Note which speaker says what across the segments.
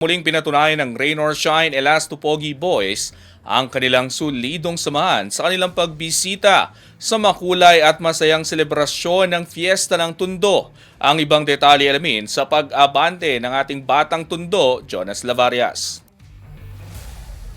Speaker 1: Muling pinatunayan ng Rain or Shine Elasto Pogi Boys ang kanilang solidong samahan sa kanilang pagbisita sa makulay at masayang selebrasyon ng Fiesta ng Tondo. Ang ibang detalye alamin sa pag-abante ng ating batang Tondo, Jonas Lavarias.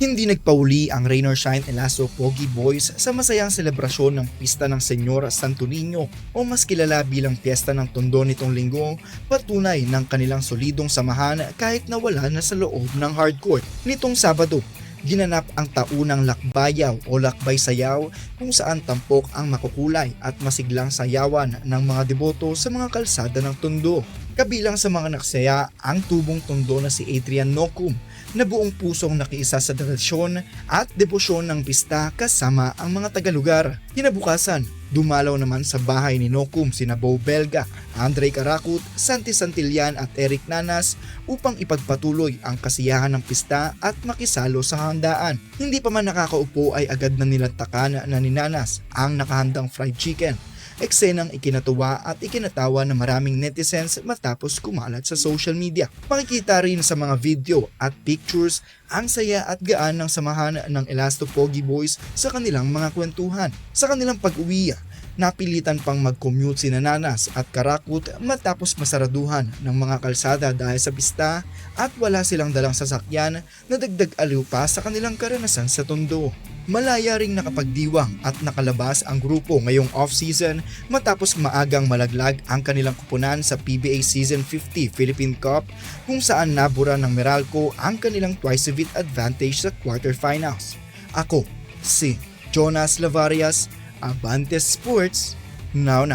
Speaker 2: Hindi nagpauli ang Rain or Shine Elasto Pogi Boys sa masayang selebrasyon ng Pista ng Senyor Santo Niño o mas kilala bilang Fiesta ng Tondo nitong linggo, patunay ng kanilang solidong samahan kahit nawala na sa loob ng hardcourt. Nitong Sabado, ginanap ang taunang lakbayaw o lakbay sayaw kung saan tampok ang makukulay at masiglang sayawan ng mga deboto sa mga kalsada ng Tondo. Kabilang sa mga naksaya ang tubong Tondo na si Adrian Nocum na buong pusong nakiisa sa tradisyon at debosyon ng pista kasama ang mga tagalugar. Kinabukasan, dumalaw naman sa bahay ni Nocum sina Bo Belga, Andre Caracut, Santi Santillan at Eric Nanas upang ipagpatuloy ang kasiyahan ng pista at makisalo sa handaan. Hindi pa man nakakaupo ay agad na nilantakan na ni Nanas ang nakahandang fried chicken. Eksenang ikinatuwa at ikinatawa ng maraming netizens matapos kumalat sa social media. Makikita rin sa mga video at pictures ang saya at gaan ng samahan ng Elasto Pogi Boys sa kanilang mga kwentuhan. Sa kanilang pag-uwi, napilitan pang mag-commute si Nanas at Caracut matapos masaraduhan ng mga kalsada dahil sa pista at wala silang dalang sasakyan na dagdag aliw pa sa kanilang karanasan sa Tondo. Malaya ring nakapagdiwang at nakalabas ang grupo ngayong off-season matapos maagang malaglag ang kanilang kupunan sa PBA Season 50 Philippine Cup kung saan nabura ng Meralco ang kanilang twice-a-beat advantage sa quarterfinals. Ako, si Jonas Lavarias, Abante Sports, now.